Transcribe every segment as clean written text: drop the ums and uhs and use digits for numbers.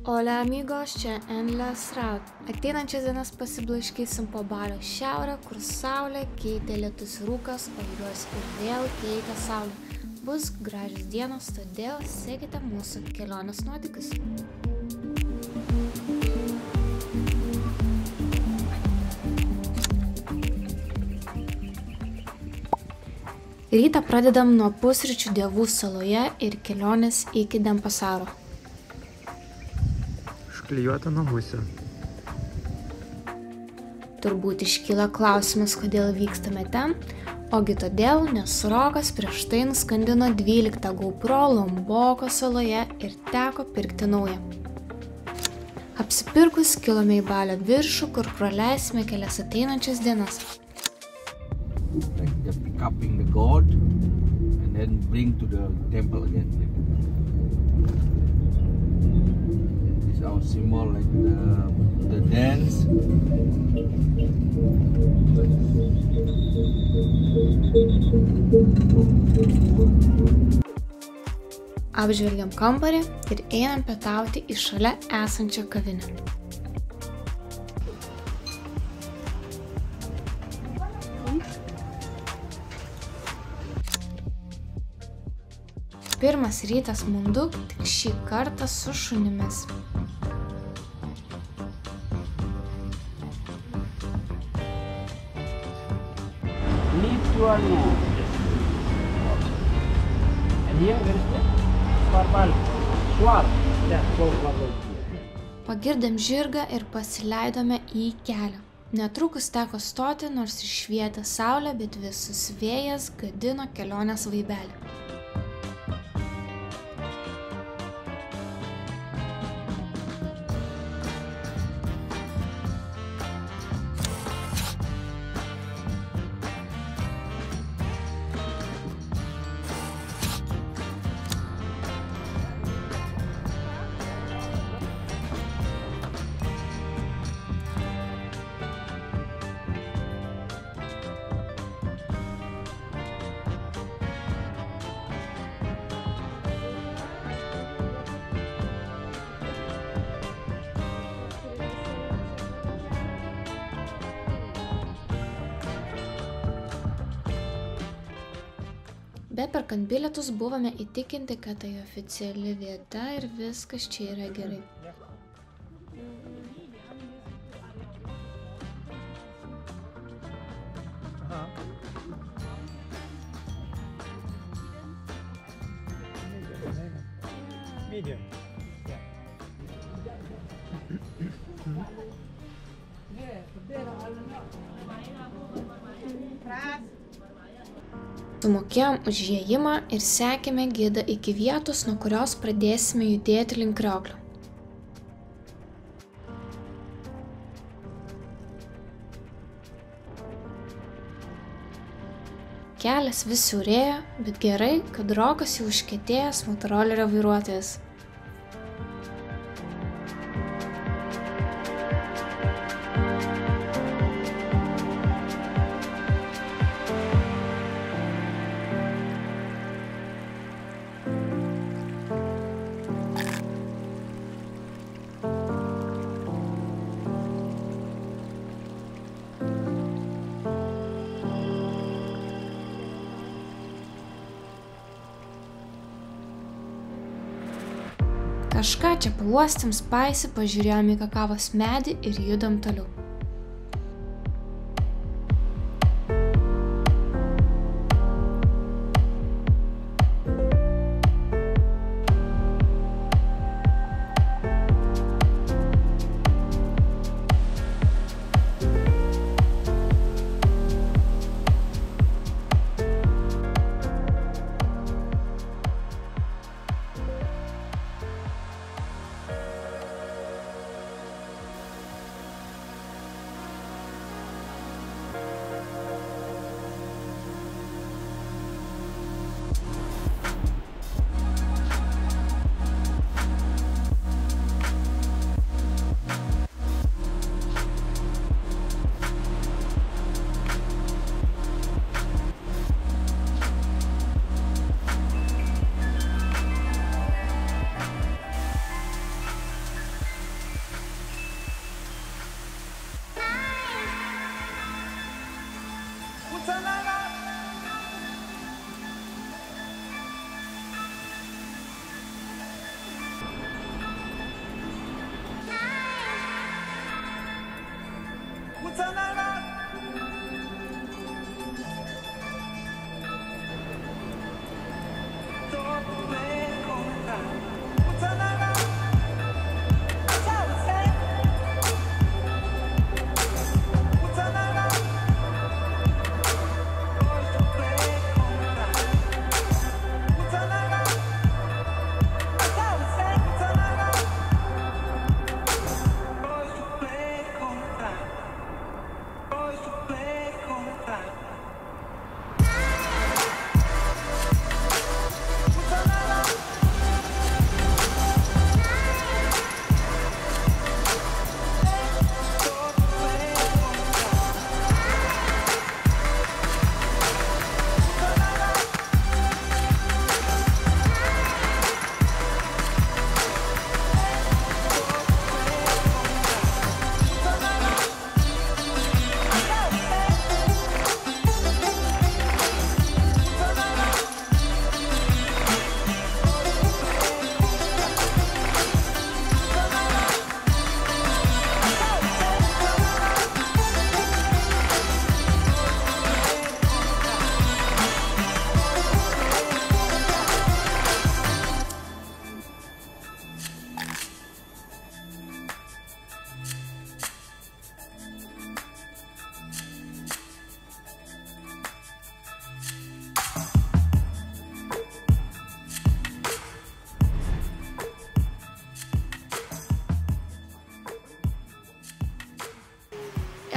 Hola amigos, čia Endless Route. Ateinančias dienas pasiblaškysim po Balio šiaurę, kur saulė keitė lietus ir rūkas, o juos ir vėl keitė saulė. Bus gražios dienos, todėl sekite mūsų kelionės nuotykius. Rytą pradedam nuo pusryčių Dievų saloje ir kelionės iki Denpasaro. Klijuota namuose. Turbūt iškyla klausimas, kodėl vykstame ten, ogi todėl, nes Rokas prieš tai nuskandino 12 GoPro Lomboko saloje ir teko pirkti naują. Apsipirkus kilome į Balio viršų, kur praleisime kelias ateinančias dienas. Cupping the gold and then bring to the temple again. Our symbol like the dance. Apžvelgiam kambarį ir einam pietauti į šalia esančią kavinę. Pirmas rytas mundu, tik šį kartą su šunimis. And here, where is it? Swarbal. Swar. Yeah, swarbal. Pagirdėm žirgą ir pasileidome į kelią. Netrukus teko stoti, nors iššvietė saulė, bet visus vėjas gadino kelionės vaibelį. Beperkant bilietus buvome įtikinti, kad tai oficiali vieta ir viskas čia yra gerai. Medium. Sumokėjom už įėjimą ir sekėme gidą iki vietos, nuo kurios pradėsime judėti link krioklio. Kelias vis siaurėjo, bet gerai, kad Rokas jau užkietėjęs motorolerio vairuotojas. Kažką čia pauostėm, spaisi, pažiūrėjom į kakavos medį ir judam toliau.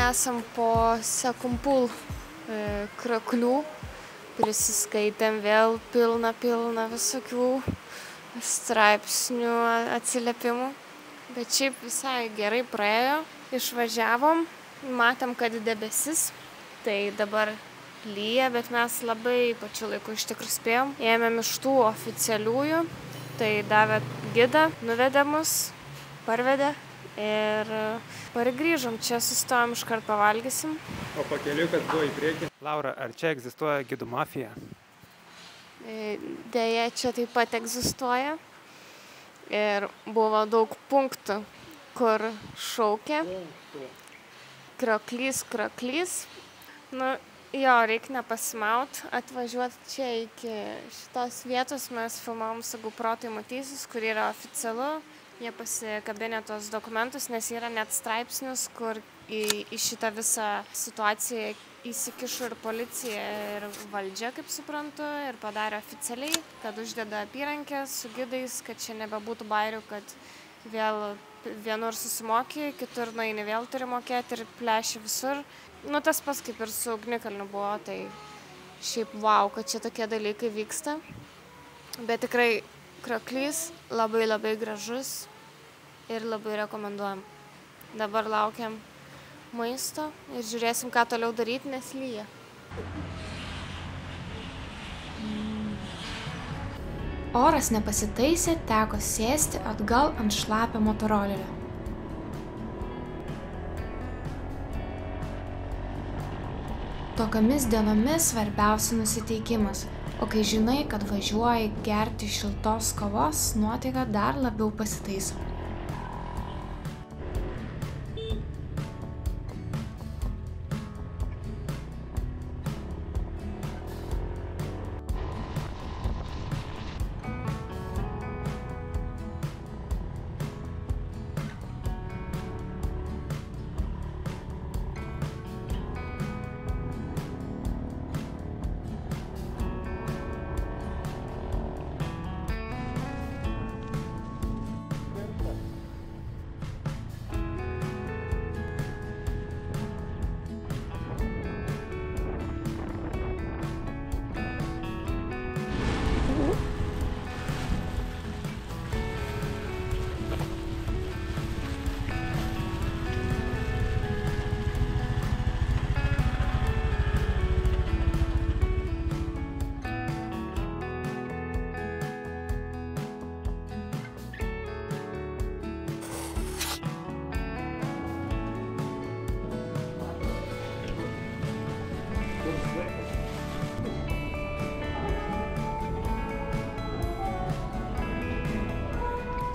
Esam po Sekumpul kraklių, prisiskaitėm vėl pilna visokių straipsnių, atsiliepimų, bet šiaip visai gerai praėjo, išvažiavom, matėm, kad debesis, tai dabar lyja, bet mes labai pačiu laiku iš tikrųjų spėjom, ėmėm iš tų oficialiųjų, tai davė gidą, nuvedė mus, parvedė. Ir pargrįžom, čia sustojom, iškart pavalgysim. O pakeliui, kas buvo į priekį? Laura, ar čia egzistuoja gidų mafija? Deja, čia taip pat egzistuoja. Ir buvo daug punktų, kur šaukė. Kraklys. Nu, jo, reikia nepasimaut, atvažiuoti čia iki šitos vietos. Mes filmavom su GoPro, tai matysis, kur yra oficialu. Jie pasikabinė tos dokumentus, nes yra net straipsnius, kur į šitą visą situaciją įsikišo ir policija, ir valdžia, kaip suprantu, ir padarė oficialiai, kad uždeda apyrankės su gidais, kad čia nebebūtų bairių, kad vėl vienur susimoki, kitur nueini vėl turi mokėti ir pleši visur. Nu, tas pas kaip ir su Ugnikalniu buvo, tai šiaip wow, kad čia tokie dalykai vyksta. Bet tikrai kraklys labai gražus ir labai rekomenduojam. Dabar laukiam maisto ir žiūrėsim, ką toliau daryti, nes lyja. Oras nepasitaisė, teko sėsti atgal ant šlapio motorolerio. Tokiamis dienomis svarbiausia nusiteikimas, o kai žinai, kad važiuoji gerti šiltos kavos, nuotaika dar labiau pasitaiso.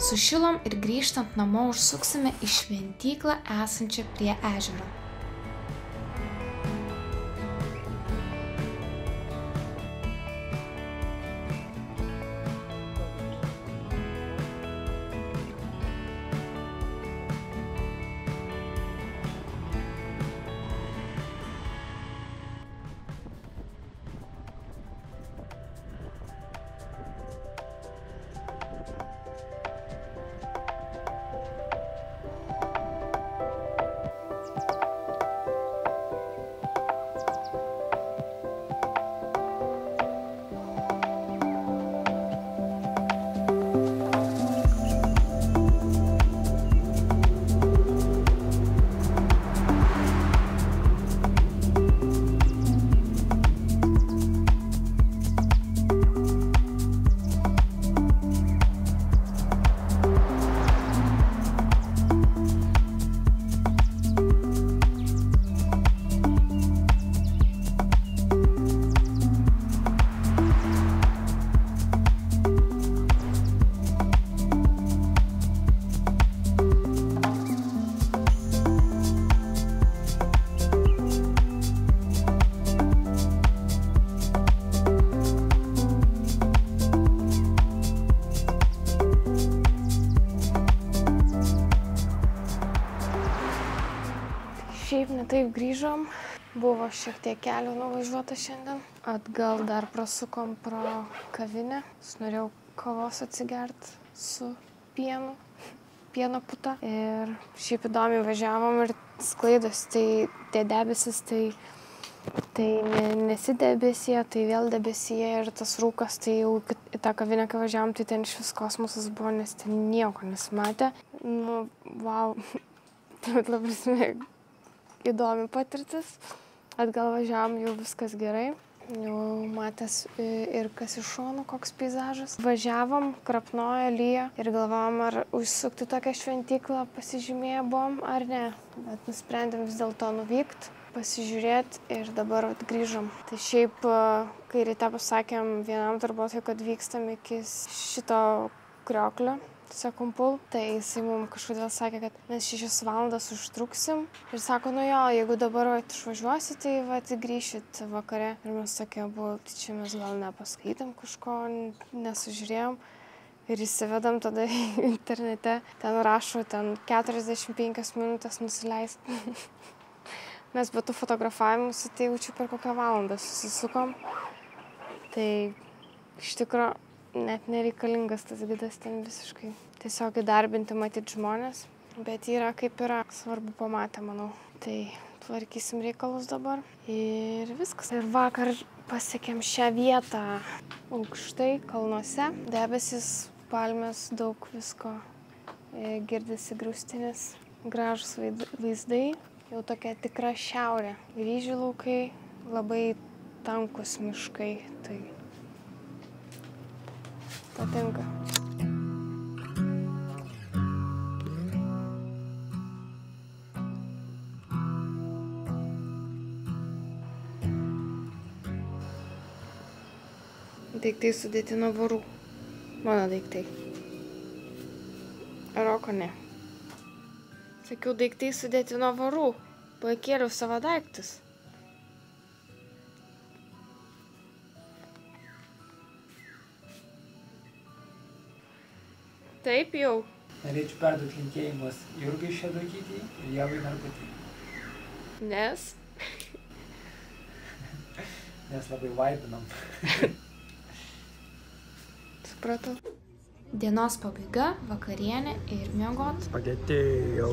Sušilom ir grįžtant namo užsuksime į šventyklą esančią prie ežero. šiaip netaip grįžom. Buvo šiek tiek kelių nuvažiuota šiandien. Atgal dar prasukom pro kavinę. Norėjau kavos atsigert su pienu, pieno puta. Ir šiaip įdomiai važiavom ir sklaidos, tai tie debesis, tai nesidebesija, tai vėl debesija ir tas rūkas, tai jau į tą kavinę, kai važiavom, tai ten iš vis kosmosas buvo, nes ten nieko nesimatė. Nu, wow, tai labai įdomi patirtis. Atgal važiavom, jau viskas gerai. Jau matęs ir kas iš šono, koks peizažas. Važiavom, krapnojo, lyjo ir galvojom, ar užsukti tokią šventyklą pasižymėję buvom, ar ne. Bet nusprendėm vis dėlto nuvykti, pasižiūrėti ir dabar grįžom. Tai šiaip, kai ryte pasakėm vienam darbuotojui, kad vykstam iki šito krioklio, Sekumpul, tai jisai mums kažkodėl sakė, kad mes 6 valandas užtruksim. Ir sako, nu jo, jeigu dabar išvažiuosi, tai grįšit vakare. Ir mes tokie buvo, tai čia mes gal nepaskaitėm kažko, nesužiūrėjom. Ir įsivedam tada internete, ten rašo, ten 45 minutės nusileis. Mes be tų fotografavimus, tai jaučiu per kokią valandą susisukom. Tai iš tikro net nereikalingas tas gidas ten visiškai. Tiesiog įdarbinti matyti žmonės, bet yra kaip yra. Svarbu pamatę, manau. Tai tvarkysim reikalus dabar ir viskas. Ir vakar pasiekėm šią vietą aukštai, kalnuose. Debesis, palmės, daug visko. Girdisi griaustinis, gražus vaizdai. Jau tokia tikra šiaurė. Ryžių laukai, labai tankus miškai. Tai patinka. Daiktai sudėti nuo vorų. Mano daiktai. Roko ne. Sakiau, daiktai sudėti nuo vorų. Pakėliau savo daiktus. Taip jau. Norėčiau perduoti linkėjimus Jurgai Šeduikytei ir Ievai Narkutei. Nes? Nes labai vaibinam. Supratau. Dienos pabaiga, vakarienė ir miegot. Spageti jau.